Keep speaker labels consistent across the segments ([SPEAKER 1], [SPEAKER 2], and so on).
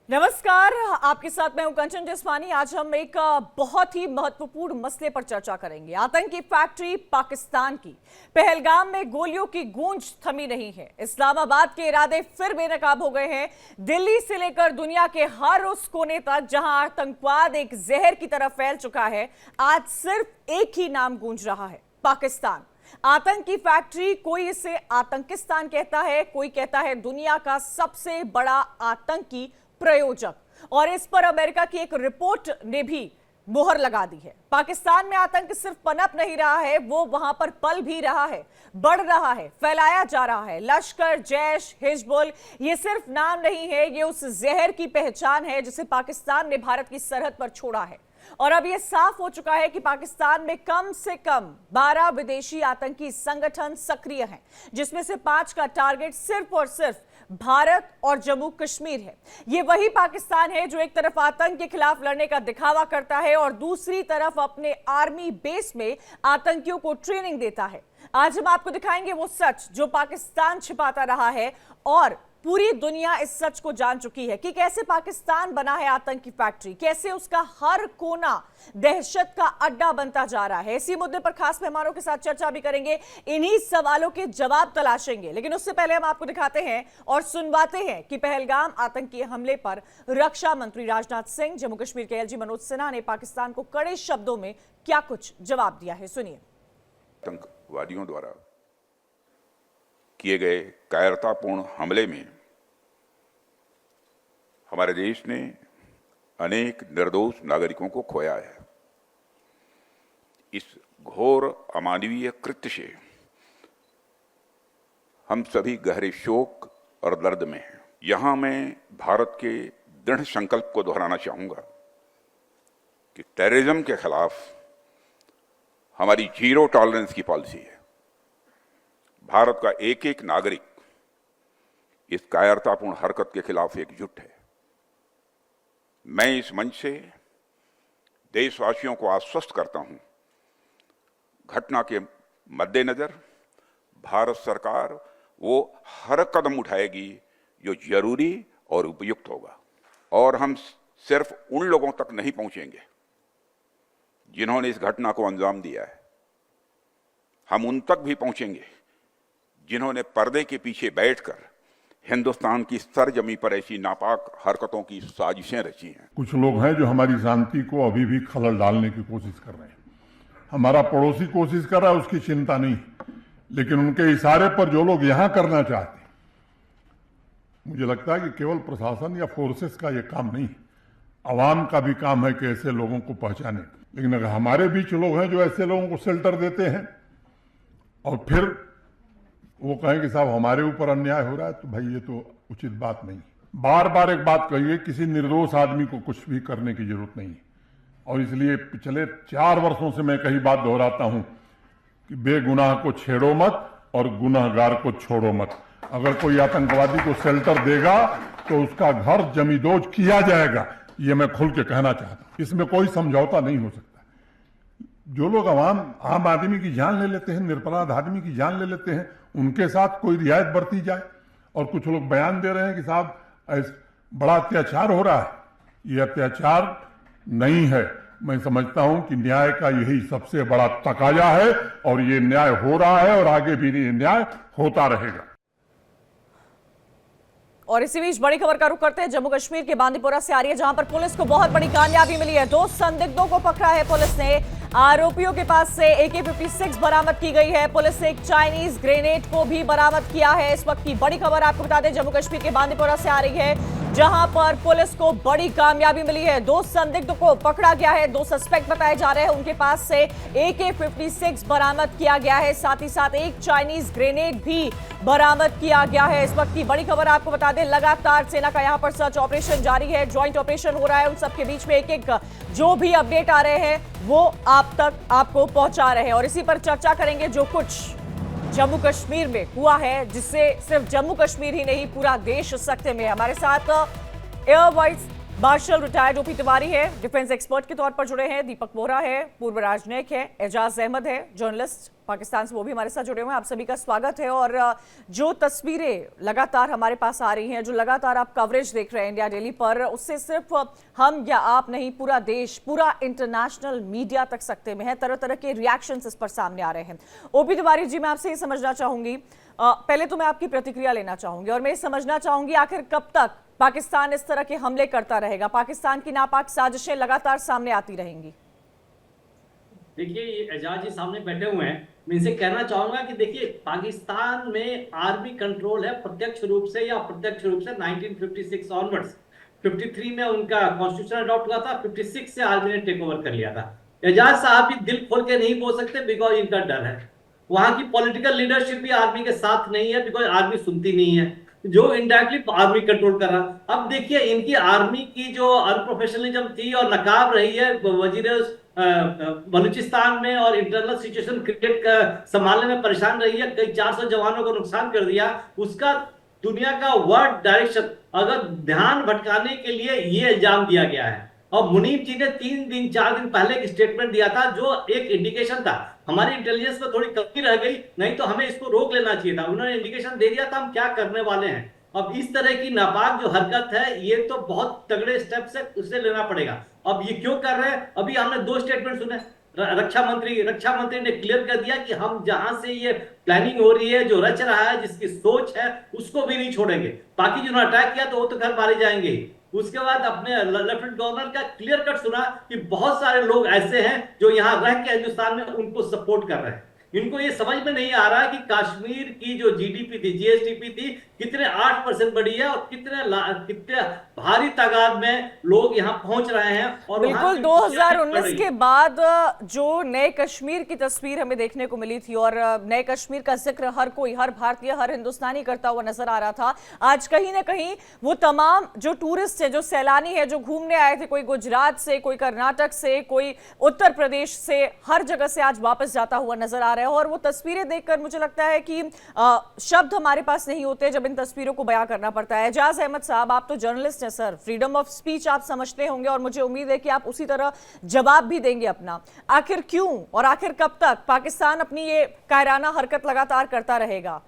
[SPEAKER 1] नमस्कार, आपके साथ मैं हूं कंचन जसवानी। आज हम एक बहुत ही महत्वपूर्ण मसले पर चर्चा करेंगे। आतंकी फैक्ट्री पाकिस्तान की। पहलगाम में गोलियों की गूंज थमी नहीं है। इस्लामाबाद के इरादे फिर बेनकाब हो गए हैं। दिल्ली से लेकर दुनिया के हर उस कोने तक जहां आतंकवाद एक जहर की तरह फैल चुका है, आज सिर्फ एक ही नाम गूंज रहा है, पाकिस्तान। आतंकी फैक्ट्री, कोई इसे आतंकिस्तान कहता है, कोई कहता है दुनिया का सबसे बड़ा आतंकी प्रयोजक। और इस पर अमेरिका की एक रिपोर्ट ने भी मोहर लगा दी है। पाकिस्तान में आतंक सिर्फ पनप नहीं रहा है, वो वहां पर पल भी रहा है, बढ़ रहा है, फैलाया जा रहा है। लश्कर, जैश, हिजबुल, ये सिर्फ नाम नहीं है, ये उस जहर की पहचान है जिसे पाकिस्तान ने भारत की सरहद पर छोड़ा है। और अब यह साफ हो चुका है कि पाकिस्तान में कम से कम 12 विदेशी आतंकी संगठन सक्रिय हैं, जिसमें से 5 का टारगेट सिर्फ और सिर्फ भारत और जम्मू कश्मीर है। यह वही पाकिस्तान है जो एक तरफ आतंक के खिलाफ लड़ने का दिखावा करता है और दूसरी तरफ अपने आर्मी बेस में आतंकियों को ट्रेनिंग देता है। आज हम आपको दिखाएंगे वो सच जो पाकिस्तान छिपाता रहा है, और पूरी दुनिया इस सच को जान चुकी है कि कैसे पाकिस्तान बना है आतंकी फैक्ट्री, कैसे उसका हर कोना दहशत का अड्डा बनता जा रहा है। इसी मुद्दे पर खास मेहमानों के साथ चर्चा भी करेंगे, इन्हीं सवालों के जवाब तलाशेंगे। लेकिन उससे पहले हम आपको दिखाते हैं और सुनवाते हैं कि पहलगाम आतंकी हमले पर रक्षा मंत्री राजनाथ सिंह, जम्मू कश्मीर के एलजी मनोज सिन्हा ने पाकिस्तान को कड़े शब्दों में क्या कुछ जवाब दिया है। सुनिए।
[SPEAKER 2] आतंकवादियों द्वारा किए गए कायरतापूर्ण हमले में हमारे देश ने अनेक निर्दोष नागरिकों को खोया है। इस घोर अमानवीय कृत्य से हम सभी गहरे शोक और दर्द में हैं। यहां मैं भारत के दृढ़ संकल्प को दोहराना चाहूंगा कि टेररिज्म के खिलाफ हमारी जीरो टॉलरेंस की पॉलिसी है। भारत का एक एक नागरिक इस कायरतापूर्ण हरकत के खिलाफ एकजुट है। मैं इस मंच से देशवासियों को आश्वस्त करता हूं, घटना के मद्देनजर भारत सरकार वो हर कदम उठाएगी जो जरूरी और उपयुक्त होगा। और हम सिर्फ उन लोगों तक नहीं पहुंचेंगे जिन्होंने इस घटना को अंजाम दिया है, हम उन तक भी पहुंचेंगे जिन्होंने पर्दे के पीछे बैठकर हिंदुस्तान की सरजमी पर ऐसी नापाक हरकतों की साजिशें रची हैं।
[SPEAKER 3] कुछ लोग हैं जो हमारी शांति को अभी भी खलल डालने की कोशिश कर रहे हैं। हमारा पड़ोसी कोशिश कर रहा है, उसकी चिंता नहीं, लेकिन उनके इशारे पर जो लोग यहां करना चाहते हैं, मुझे लगता है कि केवल प्रशासन या फोर्सेस का ये काम नहीं, अवाम का भी काम है कि ऐसे लोगों को पहचाने। लेकिन अगर हमारे बीच लोग हैं जो ऐसे लोगों को शेल्टर देते हैं और फिर वो कहें कि साहब हमारे ऊपर अन्याय हो रहा है, तो भाई ये तो उचित बात नहीं। बार बार एक बात कहिए, किसी निर्दोष आदमी को कुछ भी करने की जरूरत नहीं है। और इसलिए पिछले 4 वर्षों से मैं कई बात दोहराता हूं कि बेगुनाह को छेड़ो मत और गुनाहगार को छोड़ो मत। अगर कोई आतंकवादी को शेल्टर देगा तो उसका घर जमींदोज किया जाएगा, ये मैं खुल के कहना चाहता हूं। इसमें कोई समझौता नहीं हो सकता। जो लोग आम आदमी की जान ले लेते हैं, निरपराध आदमी की जान ले लेते हैं, उनके साथ कोई रियायत बरती जाए। और कुछ लोग बयान दे रहे हैं कि साहब बड़ा अत्याचार हो रहा है। ये अत्याचार नहीं है। मैं समझता हूं कि न्याय का यही सबसे बड़ा तकाजा है और ये न्याय हो रहा है और आगे भी ये न्याय होता रहेगा।
[SPEAKER 1] और इसी बीच बड़ी खबर का रुख करते हैं, जम्मू कश्मीर के बांदीपोरा से आ रही है, जहां पर पुलिस को बहुत बड़ी कामयाबी मिली है। 2 संदिग्धों को पकड़ा है पुलिस ने। आरोपियों के पास से AK-56 बरामद की गई है। पुलिस ने एक चाइनीज ग्रेनेड को भी बरामद किया है। इस वक्त की बड़ी खबर आपको बता दें, जम्मू कश्मीर के बांदीपोरा से आ रही है, जहां पर पुलिस को बड़ी कामयाबी मिली है। 2 संदिग्ध को पकड़ा गया है। 2 सस्पेक्ट बताए जा रहे हैं। उनके पास से AK-56 बरामद किया गया है। साथ ही साथ एक चाइनीज ग्रेनेड भी बरामद किया गया है। इस वक्त की बड़ी खबर आपको बता दें, लगातार सेना का यहां पर सर्च ऑपरेशन जारी है, ज्वाइंट ऑपरेशन हो रहा है। उन सबके बीच में एक जो भी अपडेट आ रहे हैं वो आप तक आपको पहुंचा रहे हैं। और इसी पर चर्चा करेंगे जो कुछ जम्मू कश्मीर में हुआ है, जिससे सिर्फ जम्मू कश्मीर ही नहीं पूरा देश सकते में। हमारे साथ air vice marshal retired OP Tiwari है, डिफेंस एक्सपर्ट के तौर पर जुड़े हैं, दीपक बोहरा है, पूर्व राजनयिक है, एजाज अहमद है, जर्नलिस्ट पाकिस्तान से, वो भी हमारे साथ जुड़े हुए हैं। आप सभी का स्वागत है। और जो तस्वीरें लगातार हमारे पास आ रही हैं, जो लगातार आप कवरेज देख रहे हैं इंडिया डेली पर, उससे सिर्फ हम या आप नहीं, पूरा देश, पूरा इंटरनेशनल मीडिया तक सकते में है। तरह तरह के रिएक्शंस इस पर सामने आ रहे हैं। ओपी तिवारी जी, मैं आपसे ये समझना चाहूंगी, पहले तो मैं आपकी प्रतिक्रिया लेना चाहूंगी और मैं ये समझना चाहूंगी आखिर कब तक पाकिस्तान इस तरह के हमले करता रहेगा, पाकिस्तान की नापाक साजिशें लगातार सामने आती रहेंगी।
[SPEAKER 4] देखिए, ये एजाज जी सामने बैठे हुए हैं, मैं इनसे कहना चाहूंगा कि देखिए, पाकिस्तान में आर्मी कंट्रोल है प्रत्यक्ष रूप से या अप्रत्यक्ष रूप से 1956 ऑनवर्ड्स। 53 में उनका कॉन्स्टिट्यूशन अडॉप्ट हुआ था, 56 से आर्मी ने टेक ओवर कर लिया था। एजाज साहब भी दिल खोल के नहीं बोल सकते बिकॉज इनका डर है। वहां की पॉलिटिकल लीडरशिप भी आर्मी के साथ नहीं है बिकॉज आर्मी सुनती नहीं है, जो इनडायरेक्टली आर्मी कंट्रोल कर रहा। अब देखिए, इनकी आर्मी की जो अनप्रोफेशनलिज्म थी और नकाब रही है वजीर बलूचिस्तान में और इंटरनल सिचुएशन क्रिकेट संभालने में परेशान रही है, कई 400 जवानों को नुकसान कर दिया, उसका दुनिया का वर्ल्ड डायरेक्शन अगर ध्यान भटकाने के लिए ये इल्जाम दिया गया है। और मुनीब जी ने 4 दिन पहले एक स्टेटमेंट दिया था जो एक इंडिकेशन था, हमारी इंटेलिजेंस में थोड़ी कमी रह गई, नहीं तो हमें इसको रोक लेना चाहिए था। उन्होंने इंडिकेशन दे दिया था हम क्या करने वाले हैं। अब इस तरह की नापाक जो हरकत है, ये तो बहुत तगड़े स्टेप से उसे लेना पड़ेगा। अब ये क्यों कर रहे हैं? अभी हमने 2 स्टेटमेंट सुने। रक्षा मंत्री ने क्लियर कर दिया कि हम जहां से ये प्लानिंग हो रही है, जो रच रहा है, जिसकी सोच है, उसको भी नहीं छोड़ेंगे। बाकी जिन्होंने अटैक किया तो वो तो घर मारे जाएंगे। उसके बाद अपने लेफ्टिनेंट गवर्नर का क्लियर कट सुना कि बहुत सारे लोग ऐसे हैं जो यहां रह के हिंदुस्तान में उनको सपोर्ट कर रहे हैं। इनको ये समझ में नहीं आ रहा कि कश्मीर की जो जीडीपी थी, जीएसडीपी थी, कितने 8% बढ़ी है और कितने भारी तादाद में लोग यहाँ पहुंच रहे हैं। और
[SPEAKER 1] बिल्कुल 2019 के बाद जो नए कश्मीर की तस्वीर हमें देखने को मिली थी और नए कश्मीर का जिक्र हर कोई, हर भारतीय, हर हिंदुस्तानी करता हुआ नजर आ रहा था, आज कहीं ना कहीं वो तमाम जो टूरिस्ट है, जो सैलानी है, जो घूमने आए थे, कोई गुजरात से, कोई कर्नाटक से, कोई उत्तर प्रदेश से, हर जगह से आज वापस जाता हुआ नजर आ रहा है। और वो तस्वीरें देखकर मुझे लगता है कि शब्द हमारे पास नहीं होते जब इन तस्वीरों को बयां करना पड़ता है। एजाज अहमद साहब, आप तो जर्नलिस्ट हैं सर, फ्रीडम ऑफ स्पीच आप समझते होंगे और मुझे उम्मीद है कि आप उसी तरह जवाब भी देंगे अपना। आखिर क्यों और आखिर कब तक पाकिस्तान अपनी ये कायराना हरकत लगातार करता रहेगा?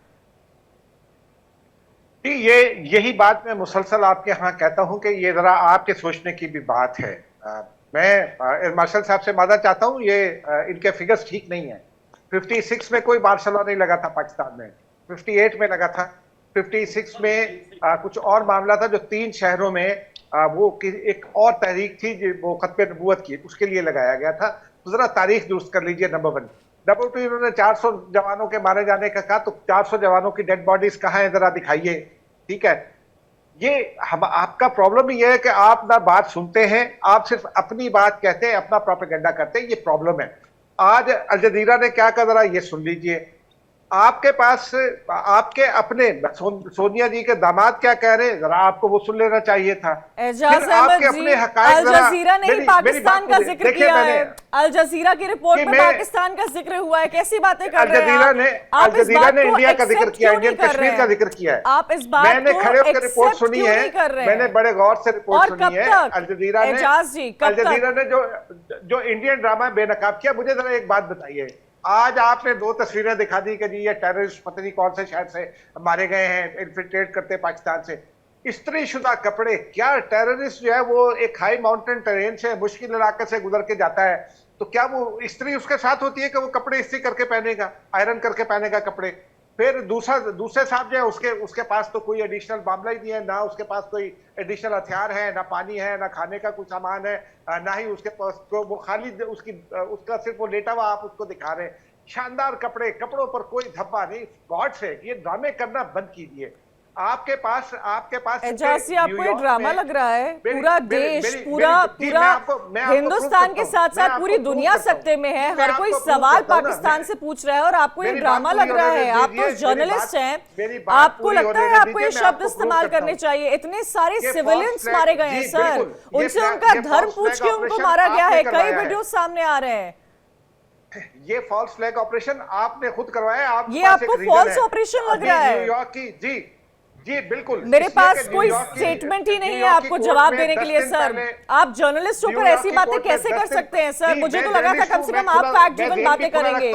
[SPEAKER 5] यही बात मैं मुसलसल आपके यहाँ कहता हूं कि ये जरा आपके सोचने की भी बात है। मैं एयर मार्शल साहब से मादा चाहता हूं, ये इनके फिगर्स ठीक नहीं है। 56 में कोई मार्शल लॉ नहीं लगा था पाकिस्तान में, 58 में लगा था। 56 में कुछ और मामला था जो 3 शहरों में एक और तहरीक थी जो वो खत्मे नबूवत की, उसके लिए लगाया गया था। तो जरा तारीख दुरुस्त कर लीजिए। नंबर 1। नंबर 2, इन्होंने 400 जवानों के मारे जाने का कहा, तो 400 जवानों की डेड बॉडीज कहाँ है जरा दिखाइए। ठीक है, ये आपका प्रॉब्लम ये है कि आप ना बात सुनते हैं, आप सिर्फ अपनी बात कहते हैं, अपना प्रोपेगेंडा करते हैं, ये प्रॉब्लम है। आज अल जजीरा ने क्या कहा जरा ये सुन लीजिए। आपके पास आपके अपने सोनिया जी के दामाद क्या कह रहे हैं, जरा आपको वो सुन लेना चाहिए था।
[SPEAKER 1] एजाज अहमद जी, अल जजीरा ने पाकिस्तान का जिक्र किया है, अल जजीरा की रिपोर्ट में पाकिस्तान का जिक्र हुआ है, कैसी बातें कर रहे हैं आप?
[SPEAKER 5] अल जजीरा ने इंडिया का जिक्र किया, इंडियन कश्मीर का जिक्र किया है।
[SPEAKER 1] आप इस बात
[SPEAKER 5] मैंने खड़े होकर रिपोर्ट सुनी है, मैंने बड़े गौर से रिपोर्ट सुनी है। अल जजीरा ने जो इंडियन ड्रामा बेनकाब किया। मुझे जरा एक बात बताइए, आज आपने 2 तस्वीरें दिखा दी कि जी ये टेररिस्ट पता नहीं कौन से शहर से मारे गए हैं, इन्फिल्ट्रेट करते पाकिस्तान से। इस्त्रीशुदा कपड़े, क्या टेररिस्ट जो है वो एक हाई माउंटेन टेरेन से, मुश्किल इलाके से गुजर के जाता है, तो क्या वो इस्त्री उसके साथ होती है कि वो कपड़े इस्त्री करके पहनेगा, आयरन करके पहनेगा कपड़े? फिर दूसरे साहब जो है उसके पास तो कोई एडिशनल मामला ही नहीं है, ना उसके पास कोई एडिशनल हथियार है, ना पानी है, ना खाने का कोई सामान है, ना ही उसके पास वो खाली उसका सिर्फ वो लेटा हुआ आप उसको दिखा रहे हैं। शानदार कपड़ों पर कोई धब्बा नहीं। गॉड से ये ड्रामे करना बंद कीजिए। आपके पास
[SPEAKER 1] एजाज, आपको ये ड्रामा लग रहा है? पूरा देश, पूरा हिंदुस्तान के साथ साथ पूरी दुनिया सकते में है, हर कोई सवाल पाकिस्तान से पूछ रहा है और आपको ये ड्रामा लग रहा है? आप तो जर्नलिस्ट हैं, आपको लगता है आपको ये शब्द इस्तेमाल करने चाहिए? इतने सारे सिविलियंस मारे गए हैं सर, उनसे उनका धर्म पूछ के उनको मारा गया है, कई वीडियो सामने आ रहे हैं।
[SPEAKER 5] ये फॉल्स फ्लैग ऑपरेशन आपने खुद करवाया।
[SPEAKER 1] ये आपको फॉल्स ऑपरेशन लग रहा है?
[SPEAKER 5] न्यूयॉर्क की जी बिल्कुल।
[SPEAKER 1] मेरे पास कोई स्टेटमेंट ही नहीं है आपको जवाब देने के लिए सर। आप जर्नलिस्ट होकर ऐसी बातें कैसे कर सकते हैं सर? मुझे तो लगा था कम से कम आप फैक्ट ड्रिवन बातें करेंगे।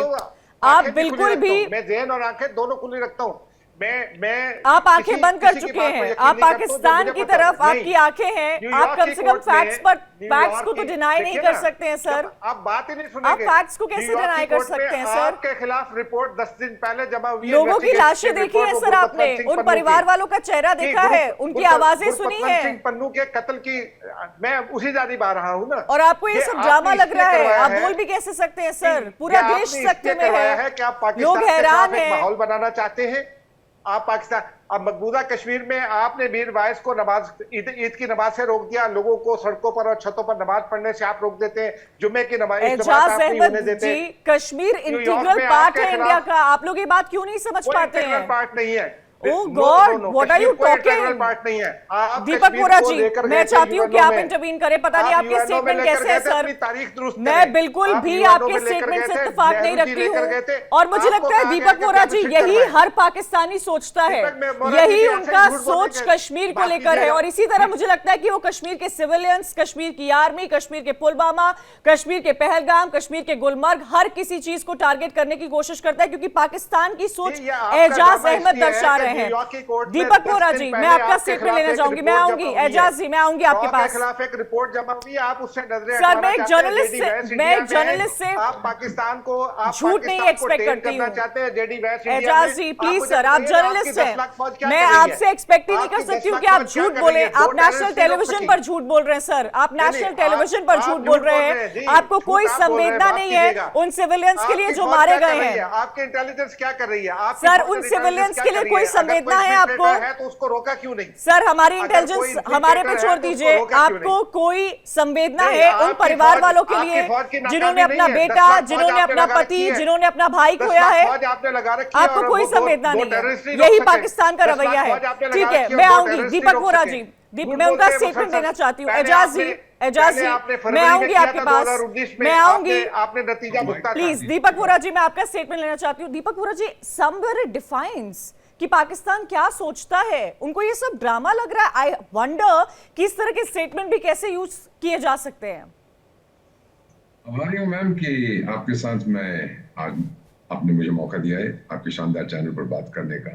[SPEAKER 1] आप
[SPEAKER 5] आंखें भी खुली
[SPEAKER 1] बिल्कुल
[SPEAKER 5] रखता
[SPEAKER 1] भी
[SPEAKER 5] हूं। मैं ज़हन और आंखें दोनों खुली रखता हूं। मैं
[SPEAKER 1] आप आंखें
[SPEAKER 5] किसी-
[SPEAKER 1] बंद कर
[SPEAKER 5] किसी की
[SPEAKER 1] चुके
[SPEAKER 5] बात पर
[SPEAKER 1] हैं।
[SPEAKER 5] यकीन
[SPEAKER 1] आप
[SPEAKER 5] नहीं करता हूं, जो
[SPEAKER 1] पाकिस्तान
[SPEAKER 5] मुझे
[SPEAKER 1] की
[SPEAKER 5] पता है।
[SPEAKER 1] तरफ
[SPEAKER 5] नहीं।
[SPEAKER 1] आपकी आंखें हैं।
[SPEAKER 5] न्यूयॉर्क
[SPEAKER 1] आप कम
[SPEAKER 5] की
[SPEAKER 1] से कम
[SPEAKER 5] कोर्ट में-
[SPEAKER 1] फैक्ट्स
[SPEAKER 5] न्यूयॉर्क
[SPEAKER 1] को तो
[SPEAKER 5] की-
[SPEAKER 1] डिनाई नहीं
[SPEAKER 5] देखिए
[SPEAKER 1] कर
[SPEAKER 5] ना,
[SPEAKER 1] सकते हैं सर।
[SPEAKER 5] जब आप बात ही नहीं सुनेंगे।
[SPEAKER 1] फैक्ट्स को कैसे
[SPEAKER 5] न्यूयॉर्क
[SPEAKER 1] डिनाई
[SPEAKER 5] की
[SPEAKER 1] कर
[SPEAKER 5] कोर्ट में
[SPEAKER 1] सकते हैं सर?
[SPEAKER 5] आपके खिलाफ रिपोर्ट 10 दिन पहले जमा हुई है।
[SPEAKER 1] लोगों की लाशें
[SPEAKER 5] इन्वेस्टिगेटिव
[SPEAKER 1] देखी है
[SPEAKER 5] रिपोर्ट
[SPEAKER 1] सर
[SPEAKER 5] वो
[SPEAKER 1] आपने,
[SPEAKER 5] गुरपतवंत सिंह
[SPEAKER 1] उन
[SPEAKER 5] पन्नू की।
[SPEAKER 1] परिवार वालों का चेहरा
[SPEAKER 5] कि
[SPEAKER 1] देखा है, उनकी आवाजें सुनी
[SPEAKER 5] गुरपतवंत
[SPEAKER 1] है।
[SPEAKER 5] सिंह पन्नू के कत्ल की मैं उसी जानिब आ रहा हूं ना।
[SPEAKER 1] और आपको ये सब
[SPEAKER 5] आपने
[SPEAKER 1] ड्रामा लग
[SPEAKER 5] इसलिए
[SPEAKER 1] रहा है।
[SPEAKER 5] करवाया
[SPEAKER 1] आप बोल भी कैसे सकते हैं सर? पूरा
[SPEAKER 5] क्या
[SPEAKER 1] देश
[SPEAKER 5] आपने
[SPEAKER 1] सख्त
[SPEAKER 5] इसलिए
[SPEAKER 1] में
[SPEAKER 5] करवाया
[SPEAKER 1] है,
[SPEAKER 5] कि आप पाकिस्तान
[SPEAKER 1] लोग
[SPEAKER 5] के
[SPEAKER 1] हैरान
[SPEAKER 5] खिलाफ एक
[SPEAKER 1] हैं।
[SPEAKER 5] माहौल बनाना चाहते हैं। आप पाकिस्तान, अब मकबूजा कश्मीर में आपने मीर वाइस को नमाज ईद की नमाज से रोक दिया। लोगों को सड़कों पर और छतों पर नमाज पढ़ने से आप रोक देते हैं। जुम्मे की नमाज
[SPEAKER 1] एजाज
[SPEAKER 5] आप नहीं होने
[SPEAKER 1] अहमद
[SPEAKER 5] देते।
[SPEAKER 1] जी, कश्मीर
[SPEAKER 5] न्यूयॉर्क
[SPEAKER 1] इंटीग्रल
[SPEAKER 5] में
[SPEAKER 1] पार्ट
[SPEAKER 5] आपके
[SPEAKER 1] है
[SPEAKER 5] खिलाफ-
[SPEAKER 1] इंडिया का। आप लोग ये बात क्यों नहीं समझ
[SPEAKER 5] कोई
[SPEAKER 1] पाते
[SPEAKER 5] इंटीग्रल
[SPEAKER 1] हैं?
[SPEAKER 5] पार्ट नहीं है।
[SPEAKER 1] Oh God, what are you
[SPEAKER 5] Kashmir कोई इंटीग्रल
[SPEAKER 1] talking?
[SPEAKER 5] पार्ट नहीं है। आप
[SPEAKER 1] दीपक
[SPEAKER 5] कश्मीर
[SPEAKER 1] वोरा
[SPEAKER 5] को
[SPEAKER 1] जी,
[SPEAKER 5] लेकर
[SPEAKER 1] मैं
[SPEAKER 5] गए थे
[SPEAKER 1] चाहती हूँ कि
[SPEAKER 5] UNO
[SPEAKER 1] आप
[SPEAKER 5] में।
[SPEAKER 1] इंटरवीन करें। पता नहीं
[SPEAKER 5] आप
[SPEAKER 1] आपके
[SPEAKER 5] UNO में
[SPEAKER 1] स्टेटमेंट
[SPEAKER 5] लेकर
[SPEAKER 1] कैसे
[SPEAKER 5] गए
[SPEAKER 1] है
[SPEAKER 5] थे,
[SPEAKER 1] सर।
[SPEAKER 5] अपनी तारीख दुरुस्त
[SPEAKER 1] मैं
[SPEAKER 5] करें।
[SPEAKER 1] बिल्कुल
[SPEAKER 5] आप
[SPEAKER 1] भी
[SPEAKER 5] UNO
[SPEAKER 1] आपके
[SPEAKER 5] में लेकर
[SPEAKER 1] स्टेटमेंट
[SPEAKER 5] गए
[SPEAKER 1] से
[SPEAKER 5] थे,
[SPEAKER 1] इत्तेफाक नहीं
[SPEAKER 5] नेहरू जी
[SPEAKER 1] रखती
[SPEAKER 5] लेकर गए थे।
[SPEAKER 1] हूँ। और मुझे
[SPEAKER 5] आपको
[SPEAKER 1] लगता है
[SPEAKER 5] कहा
[SPEAKER 1] दीपक
[SPEAKER 5] गया कि
[SPEAKER 1] वोरा जी,
[SPEAKER 5] डेफिसिट
[SPEAKER 1] यही
[SPEAKER 5] करवाएं।
[SPEAKER 1] हर पाकिस्तानी सोचता है।
[SPEAKER 5] दीपक वोरा
[SPEAKER 1] यही
[SPEAKER 5] जी ऐसे
[SPEAKER 1] उनका
[SPEAKER 5] झूठ
[SPEAKER 1] सोच
[SPEAKER 5] बोलेंगे।
[SPEAKER 1] कश्मीर को
[SPEAKER 5] बात
[SPEAKER 1] लेकर है।
[SPEAKER 5] कीजिएगा।
[SPEAKER 1] और इसी तरह मुझे लगता है कि वो कश्मीर के सिविलियंस, कश्मीर की आर्मी, कश्मीर के पुलवामा, कश्मीर के पहलगाम, कश्मीर के गुलमर्ग, हर किसी चीज को टारगेट करने की कोशिश करता है, क्योंकि पाकिस्तान की सोच
[SPEAKER 5] ये आपका
[SPEAKER 1] एजाज
[SPEAKER 5] ड्रामा
[SPEAKER 1] अहमद
[SPEAKER 5] इसलिए है
[SPEAKER 1] दर्शा
[SPEAKER 5] कि
[SPEAKER 1] रहे हैं।
[SPEAKER 5] न्यूयॉर्क की कोर्ट में
[SPEAKER 1] दीपक
[SPEAKER 5] 10
[SPEAKER 1] वोरा
[SPEAKER 5] दिन
[SPEAKER 1] जी,
[SPEAKER 5] पहले
[SPEAKER 1] मैं आपका
[SPEAKER 5] आपके
[SPEAKER 1] स्टेटमेंट
[SPEAKER 5] खिलाफ
[SPEAKER 1] लेना
[SPEAKER 5] एक
[SPEAKER 1] चाहूंगी। मैं
[SPEAKER 5] रिपोर्ट
[SPEAKER 1] आऊंगी
[SPEAKER 5] जमा हुई है।
[SPEAKER 1] एजाज जी, मैं आऊंगी आपके
[SPEAKER 5] रॉ के
[SPEAKER 1] पास।
[SPEAKER 5] खिलाफ एक रिपोर्ट जमा हुई है। आप उससे नजरें
[SPEAKER 1] सर, मैं एक
[SPEAKER 5] हटाना चाहते हैं।
[SPEAKER 1] जर्नलिस्ट
[SPEAKER 5] जेडी
[SPEAKER 1] से-
[SPEAKER 5] वैस
[SPEAKER 1] मैं
[SPEAKER 5] इंडिया
[SPEAKER 1] एक
[SPEAKER 5] में है।
[SPEAKER 1] जर्नलिस्ट से
[SPEAKER 5] आप पाकिस्तान को
[SPEAKER 1] झूठ नहीं एक्सपेक्ट करती
[SPEAKER 5] करना
[SPEAKER 1] हूँ।
[SPEAKER 5] चाहते हैं। जेडी वैस इंडिया
[SPEAKER 1] एजाज
[SPEAKER 5] में।
[SPEAKER 1] जी
[SPEAKER 5] आपको
[SPEAKER 1] प्लीज
[SPEAKER 5] जब
[SPEAKER 1] सर, आप
[SPEAKER 5] बताइए,
[SPEAKER 1] जर्नलिस्ट
[SPEAKER 5] आपकी 10 लाख
[SPEAKER 1] हैं।
[SPEAKER 5] फौज क्या
[SPEAKER 1] मैं
[SPEAKER 5] कर रही है?
[SPEAKER 1] आपसे एक्सपेक्ट ही नहीं
[SPEAKER 5] आपकी
[SPEAKER 1] कर
[SPEAKER 5] 10
[SPEAKER 1] सकती हूँ
[SPEAKER 5] लाख
[SPEAKER 1] कि आप
[SPEAKER 5] फौज क्या
[SPEAKER 1] झूठ
[SPEAKER 5] कर
[SPEAKER 1] बोले।
[SPEAKER 5] रही है? दो
[SPEAKER 1] आप नेशनल
[SPEAKER 5] टेररिस्ट लोग
[SPEAKER 1] टेलीविजन
[SPEAKER 5] फंसी।
[SPEAKER 1] पर झूठ बोल रहे हैं सर। आप नेशनल टेलीविजन पर झूठ बोल रहे हैं।
[SPEAKER 5] जी,
[SPEAKER 1] आपको
[SPEAKER 5] झूठ
[SPEAKER 1] कोई
[SPEAKER 5] आप बोल रहे हैं,
[SPEAKER 1] संवेदना
[SPEAKER 5] माफ
[SPEAKER 1] नहीं है
[SPEAKER 5] कीजिएगा।
[SPEAKER 1] उन सिविलियंस के लिए
[SPEAKER 5] आपकी
[SPEAKER 1] जो
[SPEAKER 5] फौज
[SPEAKER 1] मारे
[SPEAKER 5] क्या कर
[SPEAKER 1] गए
[SPEAKER 5] रही
[SPEAKER 1] हैं।
[SPEAKER 5] है? आपकी इंटेलिजेंस क्या कर रही है? आपकी
[SPEAKER 1] सर,
[SPEAKER 5] फौज
[SPEAKER 1] उन
[SPEAKER 5] इंटेलिजेंस
[SPEAKER 1] सिविलियंस
[SPEAKER 5] क्या
[SPEAKER 1] के
[SPEAKER 5] कर
[SPEAKER 1] लिए
[SPEAKER 5] रही
[SPEAKER 1] कोई
[SPEAKER 5] है? अगर
[SPEAKER 1] संवेदना है
[SPEAKER 5] infiltrator
[SPEAKER 1] आपको?
[SPEAKER 5] है तो उसको रोका क्यों नहीं?
[SPEAKER 1] सर, हमारी
[SPEAKER 5] अगर कोई
[SPEAKER 1] इंटेलिजेंस हमारे पे
[SPEAKER 5] infiltrator
[SPEAKER 1] छोड़
[SPEAKER 5] है तो उसको
[SPEAKER 1] दीजिए।
[SPEAKER 5] रोका क्यों
[SPEAKER 1] आपको कोई संवेदना
[SPEAKER 5] नहीं,
[SPEAKER 1] है उन
[SPEAKER 5] आपकी
[SPEAKER 1] परिवार
[SPEAKER 5] फौज-
[SPEAKER 1] वालों के
[SPEAKER 5] आपकी
[SPEAKER 1] लिए
[SPEAKER 5] फौज की नाकामी
[SPEAKER 1] जिन्होंने अपना
[SPEAKER 5] नहीं है। 10
[SPEAKER 1] बेटा,
[SPEAKER 5] लाख फौज
[SPEAKER 1] जिन्होंने
[SPEAKER 5] आपने
[SPEAKER 1] अपना
[SPEAKER 5] लगा रखी
[SPEAKER 1] पति,
[SPEAKER 5] है।
[SPEAKER 1] जिन्होंने अपना भाई
[SPEAKER 5] 10
[SPEAKER 1] खोया
[SPEAKER 5] लाख
[SPEAKER 1] है।
[SPEAKER 5] फौज आपने लगा रखी है
[SPEAKER 1] आपको
[SPEAKER 5] और
[SPEAKER 1] कोई
[SPEAKER 5] वो दो-
[SPEAKER 1] संवेदना
[SPEAKER 5] दो
[SPEAKER 1] नहीं
[SPEAKER 5] terrorist
[SPEAKER 1] है।
[SPEAKER 5] नहीं रोक
[SPEAKER 1] यही
[SPEAKER 5] सके।
[SPEAKER 1] पाकिस्तान का
[SPEAKER 5] 10 लाख
[SPEAKER 1] रवैया है।
[SPEAKER 5] फौज आपने लगा
[SPEAKER 1] ठीक है,
[SPEAKER 5] रखी
[SPEAKER 1] मैं
[SPEAKER 5] और दो
[SPEAKER 1] आऊंगी
[SPEAKER 5] terrorist
[SPEAKER 1] दीपक
[SPEAKER 5] नहीं रोक
[SPEAKER 1] वोरा
[SPEAKER 5] सके।
[SPEAKER 1] जी।
[SPEAKER 5] झूठ
[SPEAKER 1] मैं उनका
[SPEAKER 5] बोलते हैं
[SPEAKER 1] स्टेटमेंट
[SPEAKER 5] मुसलसल।
[SPEAKER 1] लेना चाहती हूँ।
[SPEAKER 5] पहले
[SPEAKER 1] एजाज
[SPEAKER 5] आपने-
[SPEAKER 1] जी, एजाज
[SPEAKER 5] पहले
[SPEAKER 1] जी,
[SPEAKER 5] आपने फरवरी
[SPEAKER 1] मैं
[SPEAKER 5] में
[SPEAKER 1] आऊंगी
[SPEAKER 5] किया
[SPEAKER 1] आपके
[SPEAKER 5] था
[SPEAKER 1] पास।
[SPEAKER 5] 2019 में।
[SPEAKER 1] मैं आऊंगी।
[SPEAKER 5] आपने नतीजा भुगता था।
[SPEAKER 1] प्लीज दीपक वोरा जी, मैं आपका स्टेटमेंट लेना चाहती हूँ। दीपक वोरा जी, समवेयर इट डिफाइंस कि पाकिस्तान क्या सोचता है। उनको ये सब ड्रामा लग रहा है। आई वंडर कि इस तरह के स्टेटमेंट भी कैसे यूज किए जा सकते हैं।
[SPEAKER 6] आभारी हूँ मैम कि आपके साथ मैं आज आपने मुझे मौका दिया है आपके शानदार चैनल पर बात करने का।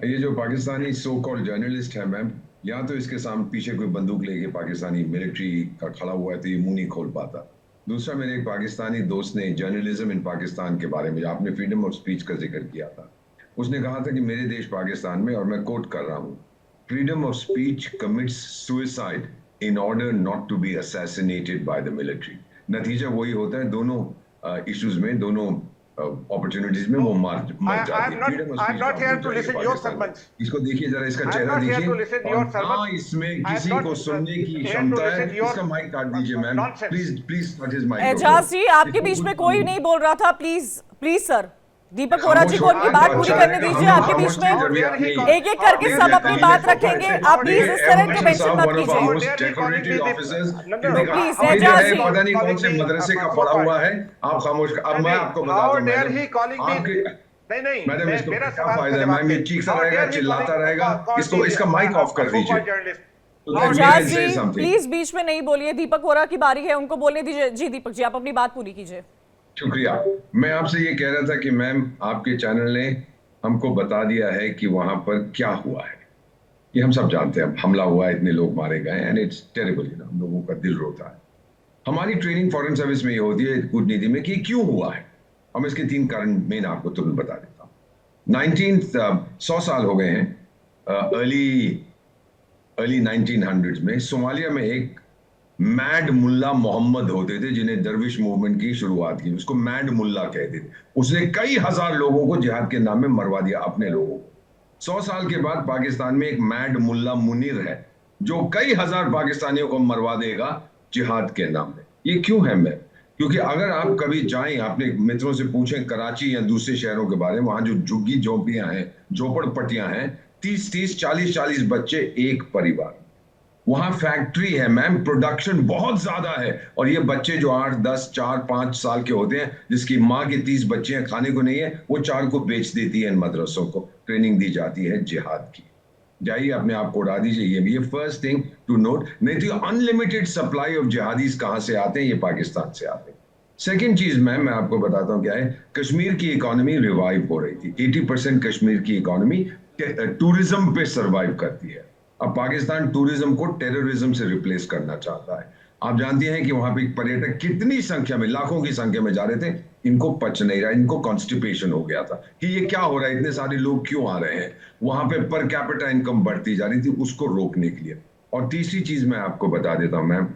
[SPEAKER 6] ये जो पाकिस्तानी सो कॉल्ड जर्नलिस्ट है मैम, या तो इसके सामने पीछे कोई बंदूक लेके पाकिस्तानी मिलिट्री का खड़ा हुआ है तो ये मुंह नहीं खोल पाता। दूसरा, मेरे एक पाकिस्तानी दोस्त ने जर्नलिज्म इन पाकिस्तान के बारे में, आपने फ्रीडम ऑफ स्पीच का जिक्र किया था, उसने कहा था कि मेरे देश पाकिस्तान में, और मैं कोट कर रहा हूँ, freedom of speech commits suicide in order not to be assassinated by the military. नतीजा वही होता है, दोनों इश्यूज में, दोनों अपॉर्चुनिटीज में वो मार जाती है। Freedom of
[SPEAKER 5] I'm not here to
[SPEAKER 6] speech
[SPEAKER 5] listen your sermons.
[SPEAKER 6] इसको देखिए जरा, इसका
[SPEAKER 5] I'm
[SPEAKER 6] चेहरा
[SPEAKER 5] not here to
[SPEAKER 6] देखिए,
[SPEAKER 5] listen your
[SPEAKER 6] और
[SPEAKER 5] sermons.
[SPEAKER 6] हाँ इसमें
[SPEAKER 5] I'm
[SPEAKER 6] किसी
[SPEAKER 5] not,
[SPEAKER 6] को सुनने की
[SPEAKER 5] here to
[SPEAKER 6] क्षमता है।
[SPEAKER 5] listen your
[SPEAKER 6] इसका माइक काट दीजिए ma'am,
[SPEAKER 5] nonsense.
[SPEAKER 6] Please please cut his mike.
[SPEAKER 1] Ejaz ji, आपके बीच में कोई नहीं बोल रहा था। Please please sir, Deepak Vora ji को उनकी बात पूरी करने दीजिए। आपके बीच में एक एक करके सब अपनी बात रखेंगे। आप प्लीज इस तरह इंटरवेंशन मत कीजिए। प्लीज एजाज जी,
[SPEAKER 6] पता नहीं कौन से मदरसे का पढ़ा हुआ है, आप खामोश। अब मैं आपको बताता हूँ
[SPEAKER 5] नहीं,
[SPEAKER 6] मैडम, इसको
[SPEAKER 5] मेरा
[SPEAKER 6] क्या
[SPEAKER 5] सवाल
[SPEAKER 6] फायदा है मैम, ये चीखता रहेगा, चिल्लाता रहेगा, इसका माइक ऑफ कर दीजिए।
[SPEAKER 1] एजाज जी प्लीज बीच में नहीं बोलिए। दीपक वोरा की बारी है, उनको बोलने दीजिए। जी दीपक जी, आप अपनी बात पूरी कीजिए।
[SPEAKER 6] शुक्रिया। मैं आपसे ये कह रहा था कि मैम, आपके चैनल ने हमको बता दिया है कि वहां पर क्या हुआ है। ये हम सब जानते हैं, हमला हुआ है, इतने लोग मारे गए, एंड इट्स टेरिबल, हम लोगों का दिल रोता है। हमारी ट्रेनिंग फॉरेन सर्विस में ये होती है, कूटनीति में, कि क्यों हुआ है। हम इसके 3 कारण मेन आपको तुरंत बता देता हूँ। 100 साल हो गए हैं, अर्ली 1900s में सोमालिया में एक मैड मुल्ला मोहम्मद होते थे, जिन्हें दरविश मूवमेंट की शुरुआत की। उसको मैड मुल्ला कहते थे। उसने कई हजार लोगों को जिहाद के नाम में मरवा दिया, अपने लोगों को। 100 साल के बाद पाकिस्तान में एक मैड मुल्ला मुनीर है, जो कई हजार पाकिस्तानियों को मरवा देगा जिहाद के नाम में। ये क्यों है मैम? क्योंकि अगर आप कभी जाएं, अपने मित्रों से पूछें कराची या दूसरे शहरों के बारे में, वहां जो झुग्गी झोंपड़ियां हैं, झोपड़पट्टियां हैं, 30-30, 40-40 बच्चे एक परिवार। वहां फैक्ट्री है मैम, प्रोडक्शन बहुत ज्यादा है, और ये बच्चे जो 8, 10, 4, 5 साल के होते हैं, जिसकी माँ के 30 बच्चे हैं, खाने को नहीं है, वो 4 को बेच देती है इन मदरसों को। ट्रेनिंग दी जाती है जिहाद की। जाइए अपने आप को उड़ा दीजिए। ये फर्स्ट थिंग टू नोट। नहीं तो अनलिमिटेड सप्लाई ऑफ जिहादीज कहां से आते हैं? ये पाकिस्तान से आते हैं। सेकेंड चीज मैं आपको बताता हूं क्या है। कश्मीर की इकोनॉमी रिवाइव हो रही थी। 80% कश्मीर की इकोनॉमी टूरिज्म पे सरवाइव करती है। अब पाकिस्तान टूरिज्म को टेररिज्म से रिप्लेस करना चाहता है। आप जानते हैं कि वहां पे पर्यटक कितनी संख्या में, लाखों की संख्या में जा रहे थे। इनको पच नहीं रहा, इनको कॉन्स्टिपेशन हो गया था कि ये क्या हो रहा है, इतने सारे लोग क्यों आ रहे हैं। वहां पे पर कैपिटा इनकम बढ़ती जा रही थी, उसको रोकने के लिए। और तीसरी चीज मैं आपको बता देता हूं मैम,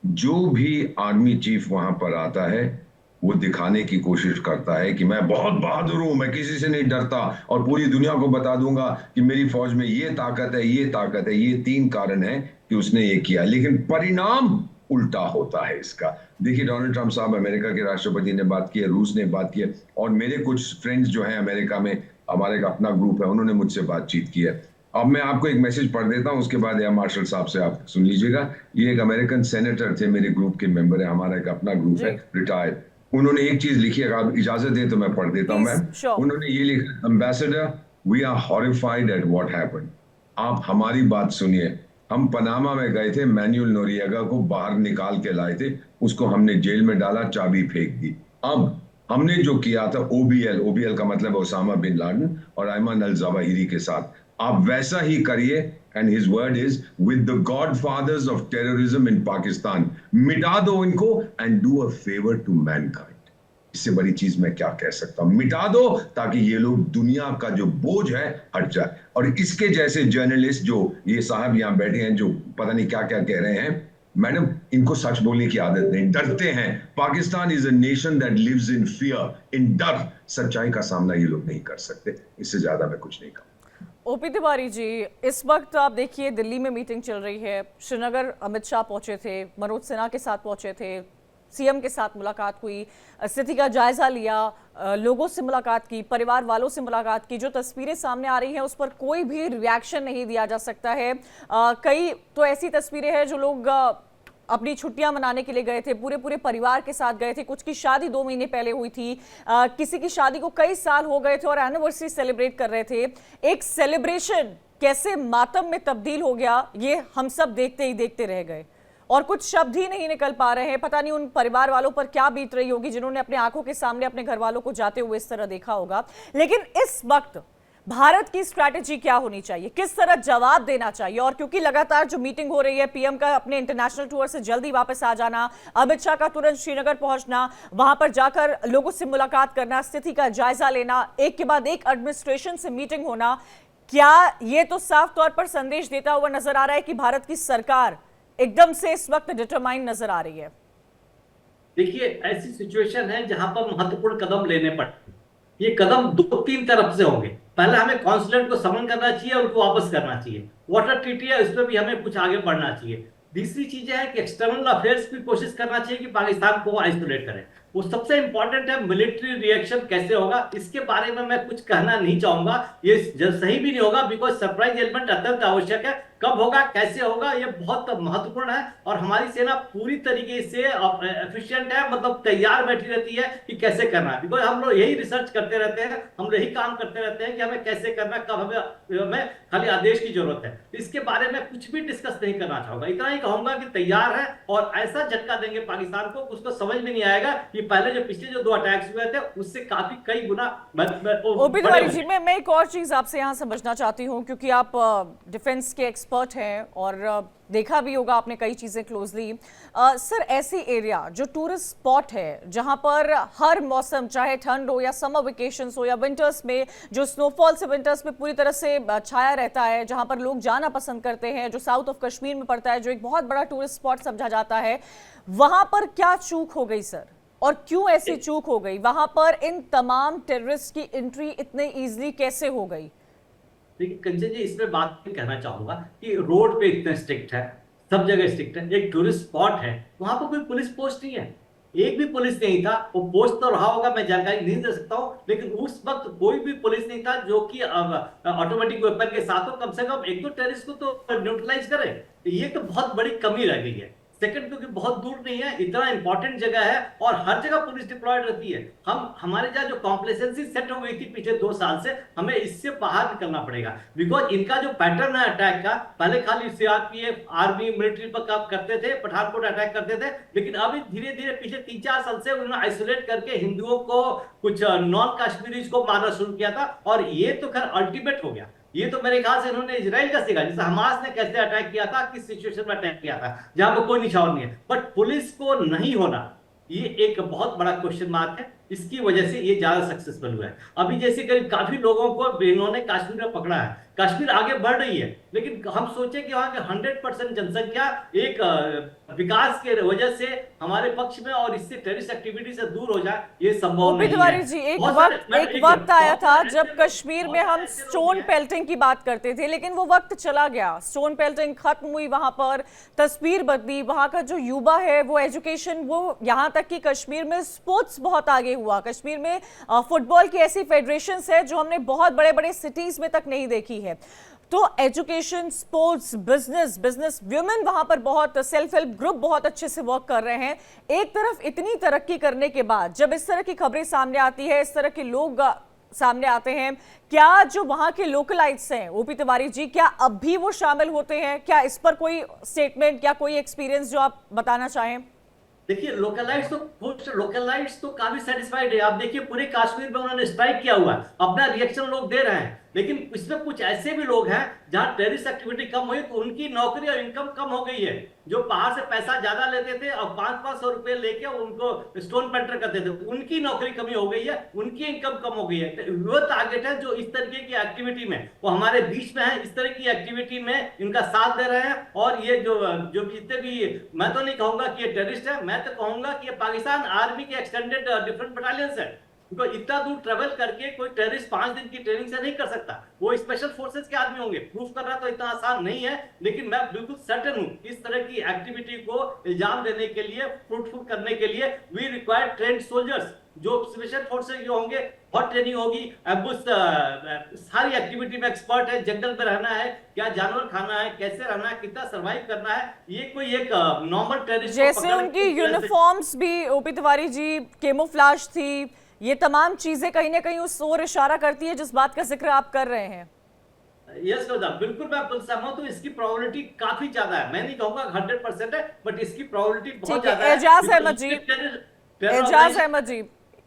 [SPEAKER 6] जो भी आर्मी चीफ वहां पर आता है वो दिखाने की कोशिश करता है कि मैं बहुत बहादुर हूं, मैं किसी से नहीं डरता और पूरी दुनिया को बता दूंगा कि मेरी फौज में ये ताकत है, ये ताकत है। ये 3 कारण है कि उसने ये किया, लेकिन परिणाम उल्टा होता है इसका। देखिए डोनाल्ड ट्रंप साहब अमेरिका के राष्ट्रपति ने बात की है, रूस ने बात की है, और मेरे कुछ फ्रेंड्स जो हैं अमेरिका में, हमारे एक अपना ग्रुप है, उन्होंने मुझसे बातचीत की है। अब मैं आपको एक मैसेज पढ़ देता हूं, उसके बाद एयर मार्शल साहब से आप सुन लीजिएगा। ये एक अमेरिकन सेनेटर थे, मेरे ग्रुप के मेंबर है, हमारा एक अपना ग्रुप है, रिटायर्ड। उन्होंने एक चीज लिखी है, अगर आप इजाजत दें तो मैं पढ़ देता हूं मैम। उन्होंने ये लिखा, ambassador we are horrified at what happened. आप हमारी बात सुनिए। हम पनामा में गए थे, मैनुअल नोरिएगा को बाहर निकाल के लाए थे, उसको हमने जेल में डाला, चाबी फेंक दी। अब हमने जो किया था ओबीएल का मतलब ओसामा बिन लादेन और अयमन अल जवाहिरी के साथ, आप वैसा ही करिए। And his word is with the godfathers of terrorism in Pakistan, मिटा दो इनको and do a favour to mankind. इससे बड़ी चीज मैं क्या कह सकता हूं, मिटा दो ताकि ये लोग, दुनिया का जो बोझ है हट जाए। और इसके जैसे जर्नलिस्ट जो ये साहब यहां बैठे हैं, जो पता नहीं क्या क्या कह रहे हैं, मैडम इनको सच बोलने की आदत नहीं, डरते हैं। Pakistan is a nation that lives in fear, in डर। सच्चाई का सामना ये लोग नहीं कर सकते। इससे ज्यादा मैं कुछ नहीं कहूँ।
[SPEAKER 1] ओपी तिवारी जी, इस वक्त आप देखिए दिल्ली में मीटिंग चल रही है, श्रीनगर अमित शाह पहुंचे थे, मनोज सिन्हा के साथ पहुंचे थे, सीएम के साथ मुलाकात हुई, स्थिति का जायजा लिया, लोगों से मुलाकात की, परिवार वालों से मुलाकात की। जो तस्वीरें सामने आ रही हैं उस पर कोई भी रिएक्शन नहीं दिया जा सकता है। कई तो ऐसी तस्वीरें हैं जो लोग अपनी छुट्टियां मनाने के लिए गए थे, पूरे परिवार के साथ गए थे, कुछ की शादी 2 महीने पहले हुई थी, किसी की शादी को कई साल हो गए थे और एनिवर्सरी सेलिब्रेट कर रहे थे। एक सेलिब्रेशन कैसे मातम में तब्दील हो गया, ये हम सब देखते ही देखते रह गए और कुछ शब्द ही नहीं निकल पा रहे हैं। पता नहीं उन परिवार वालों पर क्या बीत रही होगी जिन्होंने अपने आंखों के सामने अपने घर वालों को जाते हुए इस तरह देखा होगा। लेकिन इस वक्त भारत की स्ट्रैटेजी क्या होनी चाहिए, किस तरह जवाब देना चाहिए? और क्योंकि लगातार जो मीटिंग हो रही है, पीएम का अपने इंटरनेशनल टूर से जल्दी वापस आ जाना, अमित शाह का तुरंत श्रीनगर पहुंचना, वहां पर जाकर लोगों से मुलाकात करना, स्थिति का जायजा लेना, एक के बाद एक एडमिनिस्ट्रेशन से मीटिंग होना, क्या ये तो साफ तौर पर संदेश देता हुआ नजर आ रहा है कि भारत की सरकार एकदम से इस वक्त डिटरमाइन नजर आ रही है?
[SPEAKER 4] देखिए, ऐसी सिचुएशन है जहां पर महत्वपूर्ण कदम लेने पड़ते। ये कदम 2-3 तरफ से होंगे। पहले हमें कॉन्सुलेट को समन करना चाहिए, उनको वापस करना चाहिए। वाटर ट्रीटी है, उस पर भी हमें कुछ आगे बढ़ना चाहिए। दूसरी चीज है कि एक्सटर्नल अफेयर्स की कोशिश करना चाहिए कि पाकिस्तान को आइसोलेट करें। वो सबसे इंपॉर्टेंट है। मिलिट्री रिएक्शन कैसे होगा, इसके बारे में मैं कुछ कहना नहीं चाहूंगा, ये सही भी नहीं होगा, बिकॉज सरप्राइज एलिमेंट अत्यंत आवश्यक है। कब होगा, कैसे होगा, ये बहुत महत्वपूर्ण है। और हमारी सेना पूरी तरीके से एफिशिएंट है, मतलब तैयार बैठी रहती है कि कैसे करना है। बिकॉज हम लोग यही रिसर्च करते रहते हैं, हम यही काम करते रहते हैं कि हमें कैसे करना, कब हमें खाली आदेश की जरूरत है। इसके बारे में कुछ भी डिस्कस नहीं करना चाहूंगा। इतना ही कहूंगा कि तैयार है और ऐसा झटका देंगे पाकिस्तान को, उसको समझ में नहीं आएगा कि पहले जो पिछले जो 2 अटैक्स हुए थे उससे काफी कई गुना।
[SPEAKER 1] ओपी तिवारी जी, मैं एक और चीज आपसे यहाँ समझना चाहती हूँ, क्योंकि आप डिफेंस के एक्सपर्ट हैं और देखा भी होगा आपने कई चीजें क्लोजली। सर, ऐसी एरिया जो टूरिस्ट स्पॉट है, जहां पर हर मौसम, चाहे ठंड हो या समर वेकेशंस हो या विंटर्स में जो स्नोफॉल से विंटर्स में पूरी तरह से छाया रहता है, जहां पर लोग जाना पसंद करते हैं, जो साउथ ऑफ कश्मीर में पड़ता है, जो एक बहुत बड़ा टूरिस्ट स्पॉट समझा जाता है, वहां पर क्या चूक हो गई सर? और क्यों ऐसी चूक हो गई? वहां पर इन तमाम टेररिस्ट की एंट्री इतने इजीली कैसे हो गई?
[SPEAKER 4] देखिए कंचन जी, इसमें बात कहना चाहूंगा कि रोड पे इतने स्ट्रिक्ट है, सब जगह स्ट्रिक्ट है। एक टूरिस्ट स्पॉट है, वहां पर कोई पुलिस पोस्ट नहीं है, एक भी पुलिस नहीं था। वो पोस्ट तो रहा होगा, मैं जानकारी नहीं दे सकता हूँ, लेकिन उस वक्त कोई भी पुलिस नहीं था जो कि ऑटोमेटिक वेपन के साथ हो, कम से कम 1-2 टेररिस्ट को तो न्यूट्रलाइज करे। ये तो बहुत बड़ी कमी रह गई है। सेकंड क्योंकि बहुत दूर नहीं है, इतना इंपॉर्टेंट जगह है और हर जगह पुलिस डिप्लॉयड रहती है। हमारे जहाँ जो कॉम्प्लेसेंसी सेट हो गई थी पिछले 2 साल से, हमें इससे बाहर निकलना पड़ेगा। बिकॉज इनका जो पैटर्न है अटैक का, पहले खाली सीआरपीएफ, आर्मी, मिलिट्री पर काम करते थे, पठानकोट अटैक करते थे, लेकिन अभी धीरे धीरे पिछले 3-4 साल से उन्होंने आइसोलेट करके हिंदुओं को, कुछ नॉन कश्मीरीज को मारना शुरू किया था। और ये तो खैर अल्टीमेट हो गया। ये तो मेरे ख्याल से इन्होंने इजराइल का सीखा, जैसे हमास ने कैसे अटैक किया था, किस सिचुएशन में अटैक किया था, जहां पर कोई निशान नहीं है। बट पुलिस को नहीं होना, ये एक बहुत बड़ा क्वेश्चन मार्क है। इसकी वजह से ये ज्यादा सक्सेसफुल हुआ है। अभी जैसे करीब काफी लोगों को इन्होंने कश्मीर में पकड़ा है। कश्मीर आगे बढ़ रही है, लेकिन हम सोचे कि वहां के 100% जनसंख्या एक विकास के वजह से हमारे पक्ष में और इससे टेररिस्ट एक्टिविटी से दूर हो जाए, ये संभव नहीं है।
[SPEAKER 1] जी, एक वक्त आया था जब कश्मीर में हम स्टोन पेल्टिंग की बात करते थे, लेकिन वो वक्त चला गया। स्टोन पेल्टिंग खत्म हुई, वहां पर तस्वीर बदली। वहां का जो युवा है वो एजुकेशन, वो यहाँ तक कि कश्मीर में स्पोर्ट्स बहुत आगे हुआ। कश्मीर में फुटबॉल की ऐसी फेडरेशंस है जो हमने बहुत बड़े बड़े सिटीज में तक नहीं देखी है। तो एजुकेशन, स्पोर्ट्स, बिजनेस वुमेन वहां पर बहुत, सेल्फ हेल्प ग्रुप बहुत अच्छे से वर्क कर रहे हैं। एक तरफ इतनी तरक्की करने के बाद जब इस तरह की खबरें सामने आती है, इस तरह के लोग सामने आते हैं, क्या जो वहां के लोकलाइट्स हैं ओपी तिवारी जी, क्या अब भी वो शामिल होते हैं? क्या इस पर कोई स्टेटमेंट या कोई एक्सपीरियंस जो आप बताना चाहें?
[SPEAKER 4] देखिए, लोकलाइट्स तो काफी सेटिस्फाइड है। आप देखिए पूरे कश्मीर में उन्होंने स्ट्राइक किया हुआ है, अपना रिएक्शन लोग दे रहे हैं। लेकिन इसमें कुछ ऐसे भी लोग हैं जहां टेररिस्ट एक्टिविटी कम हुई तो उनकी नौकरी और इनकम कम हो गई है। जो बाहर से पैसा ज्यादा लेते थे और 500-500 रुपए लेके उनको स्टोन पेंटर करते थे, उनकी नौकरी कमी हो गई है, उनकी इनकम कम हो गई है। वो टारगेट है जो इस तरीके की एक्टिविटी में, वो हमारे बीच में है, इस तरह की एक्टिविटी में इनका साथ दे रहे हैं। और ये जो जितने भी, मैं तो नहीं कहूंगा कि ये टेररिस्ट है, मैं तो कहूंगा कि ये पाकिस्तान आर्मी के एक्सटेंडेड डिफरेंट बटालियंस है। क्योंकि इतना दूर ट्रेवल करके कोई टेररिस्ट 5 दिन की ट्रेनिंग से नहीं कर सकता। वो स्पेशल फोर्सेस के आदमी होंगे। प्रूफ करना तो इतना आसान नहीं है, लेकिन मैं बिल्कुल सर्टेन हूं इस तरह की एक्टिविटी को इल्जाम देने के लिए, फ्रूटफुल करने के लिए वी रिक्वायर ट्रेन्ड सोल्जर्स। जो स्पेशल फोर्सेस जो होंगे, बहुत ट्रेनिंग होगी। सारी एक्टिविटी में एक्सपर्ट है। जंगल में रहना है, क्या जानवर खाना है, कैसे रहना है, कितना सर्वाइव करना है, ये कोई एक नॉर्मल टेररिस्ट,
[SPEAKER 1] जैसे उनकी यूनिफॉर्म्स भी ओपी तिवारी जी कैमोफ्लेज थी, ये तमाम चीजें कहीं ना कहीं उस ओर इशारा करती है जिस बात का जिक्र आप कर रहे हैं।
[SPEAKER 4] यस बिल्कुल, मैं सहमत हूँ। इसकी प्रोबेबिलिटी काफी ज्यादा है। मैं नहीं कहूंगा 100% है, बट इसकी प्रोबेबिलिटी बहुत ज्यादा है।
[SPEAKER 1] एजाज अहमद जी,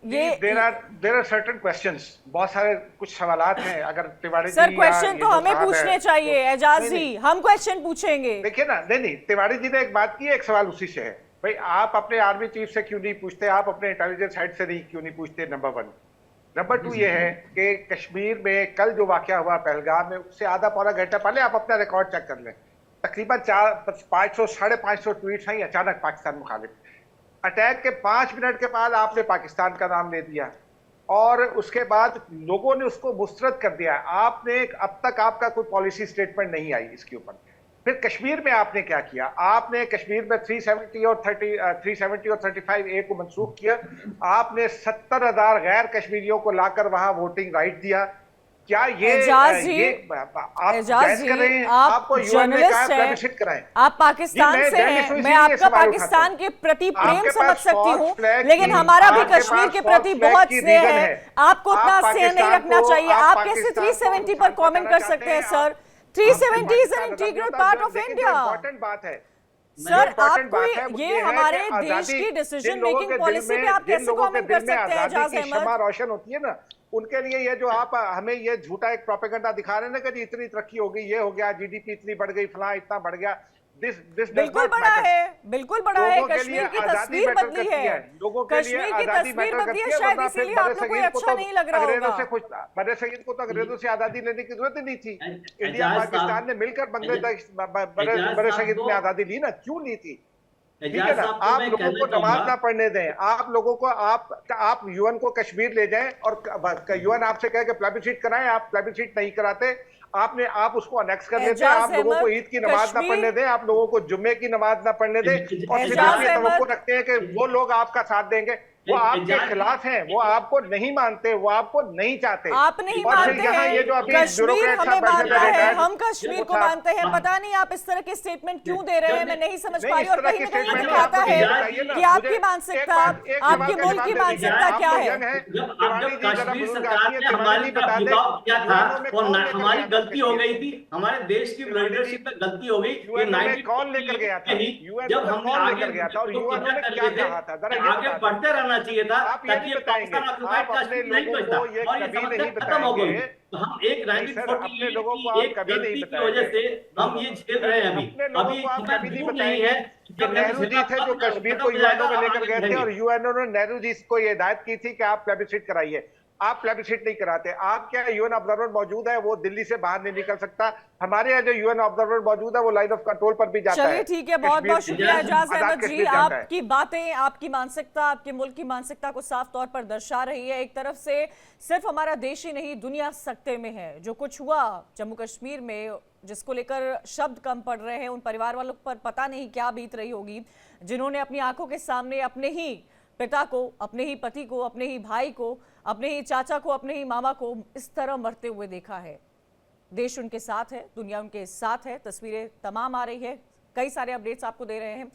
[SPEAKER 1] ये
[SPEAKER 5] देयर आर सर्टेन क्वेश्चंस, बहुत सारे कुछ सवालात हैं। अगर तिवारी जी,
[SPEAKER 1] सर क्वेश्चन तो हमें पूछने चाहिए एजाज जी, हम क्वेश्चन पूछेंगे।
[SPEAKER 5] देखिए ना, नहीं, तिवारी जी ने एक बात की, एक सवाल उसी से है। भाई, आप अपने आर्मी चीफ से क्यों नहीं पूछते, आप अपने इंटेलिजेंस हेड से क्यों नहीं पूछते? नंबर 1। नंबर 2 ये है कि कश्मीर में कल जो वाकया हुआ पहलगाम में, उससे आधा पौना घंटा पहले आप अपना रिकॉर्ड चेक कर लें। तकरीबन 500-550 ट्वीट्स आई अचानक पाकिस्तान मुखालिफ। अटैक के 5 मिनट के बाद आपने पाकिस्तान का नाम ले दिया और उसके बाद लोगों ने उसको मुस्तरद कर दिया। आपने अब तक आपका कोई पॉलिसी स्टेटमेंट नहीं आई इसके ऊपर। फिर कश्मीर में आपने क्या किया? आपने कश्मीर में 370 और 35A को मंसूख किया। आपने 70,000 गैर कश्मीरियों को लाकर वहां वोटिंग राइट दिया। क्या ये आप जायज कर रहे हैं? आपको यूएन ने कहा प्लेबिसिट कराएं।
[SPEAKER 1] आप पाकिस्तान से हैं, मैं आपका पाकिस्तान के प्रति प्रेम समझ सकती हूँ, लेकिन हमारा भी कश्मीर के प्रति बहुत स्नेह है। आपको उतना स्नेह नहीं रखना चाहिए। आप कैसे 370 पर कमेंट कर सकते हैं sir? 370 is an integral part of India.
[SPEAKER 5] Important बात है
[SPEAKER 1] सर, आपको ये हमारे देश की डिसीजन मेकिंग पॉलिसी पे आप कैसे कमेंट कर सकते हैं एजाज अहमद?
[SPEAKER 5] क्षमा रोशन होती है ना, उनके लिए ये जो आप हमें ये झूठा एक प्रोपेगेंडा दिखा रहे हैं ना कि इतनी तरक्की हो गई, ये हो गया, जीडीपी इतनी बढ़ गई, फलां इतना बढ़ गया।
[SPEAKER 1] बिल्कुल बड़ा है, बिल्कुल बड़ा है। कश्मीर की तस्वीर बदली है, कश्मीर की तस्वीर बदली है, शायद इसीलिए आपको कोई अच्छा नहीं लग रहा होगा।
[SPEAKER 5] बड़े सईद को तो अंग्रेजों से आजादी लेने की जरूरत ही नहीं थी। इंडिया पाकिस्तान ने मिलकर बांग्लादेश, बड़े सईद में आजादी ली ना, क्यों ली थी? ठीक है ना? आप लोगों को नमाज ना पढ़ने दें, आप लोगों को आप यूएन को कश्मीर ले जाएं और यूएन आपसे कहे कि प्लेबिसिट कराएं, आप प्लेबिसिट नहीं कराते। आप उसको अनेक्स कर देते हैं। आप लोगों को ईद की नमाज ना पढ़ने दें, आप लोगों को जुम्मे की नमाज ना पढ़ने दें और फिर ये तवक्को रखते हैं कि वो लोग आपका साथ देंगे। वो आपके खिलाफ हैं, वो आपको नहीं मानते, वो आपको नहीं चाहते।
[SPEAKER 1] आप नहीं
[SPEAKER 5] और फिर
[SPEAKER 1] मानते
[SPEAKER 5] यहाँ
[SPEAKER 1] हैं,
[SPEAKER 5] ये जो अभी
[SPEAKER 1] कश्मीर
[SPEAKER 5] ब्यूरोक्रेट
[SPEAKER 1] हमें
[SPEAKER 5] साहब बैठे
[SPEAKER 1] मानता
[SPEAKER 5] थे,
[SPEAKER 1] है,
[SPEAKER 5] रिटायर्ड
[SPEAKER 1] हम कश्मीर को मानते हैं। पता नहीं आप इस तरह के स्टेटमेंट क्यों दे रहे हैं, मैं नहीं समझ पा रही। और कहीं ना कहीं ये दिखाता है कि आपकी मानसिकता, आपके मुल्क की मानसिकता क्या है।
[SPEAKER 4] जब कश्मीर सरकार ने हमारे पर दबाव किया था और हमारी गलती हो गई थी, हमारे देश की लीडरशिप में गलती हो गई।
[SPEAKER 5] कौन लेकर गया था?
[SPEAKER 4] जब हमने आगे
[SPEAKER 5] गया था और यूएन ने क्या कहा था?
[SPEAKER 4] आगे बढ़ते रहना चाहिए था,
[SPEAKER 5] आप ये नहीं बताएंगे, आप अपने लोगों को ये कभी नहीं बताएंगे।
[SPEAKER 4] तो हम एक
[SPEAKER 5] अपने लोगों को आप कभी नहीं
[SPEAKER 4] की वजह से हम ये झेल रहे हैं।
[SPEAKER 5] अपने लोगों को आप कभी नहीं बताएंगे कि
[SPEAKER 4] जब
[SPEAKER 5] नेहरू जी थे जो कश्मीर को यूएनओ में लेकर गए थे, और यूएनओ ने नेहरू जी को ये हिदायत की थी कि आप प्लेबिसिट कराइए। आप प्लेबिसिट नहीं कराते। आप क्या यूएन ऑब्जर्वर मौजूद है, वो दिल्ली से बाहर नहीं निकल सकता। हमारे यहाँ जो यूएन ऑब्जर्वर मौजूद है वो लाइन ऑफ कंट्रोल पर भी जाता है।
[SPEAKER 1] चलिए ठीक है, बहुत बहुत शुक्रिया एजाज अहमद जी। आपकी बातें, आपकी मानसिकता, आपके मुल्क की मानसिकता को साफ तौर पर दर्शा रही है। एक तरफ से सिर्फ हमारा देश ही नहीं, दुनिया सकते में है। जो कुछ हुआ जम्मू कश्मीर में, जिसको लेकर शब्द कम पड़ रहे हैं, उन परिवार वालों पर पता नहीं क्या बीत रही होगी, जिन्होंने अपनी आंखों के सामने अपने ही पिता को, अपने ही पति को, अपने ही भाई को, अपने ही चाचा को, अपने ही मामा को इस तरह मरते हुए देखा है। देश उनके साथ है, दुनिया उनके साथ है। तस्वीरें तमाम आ रही है, कई सारे अपडेट्स आपको दे रहे हैं।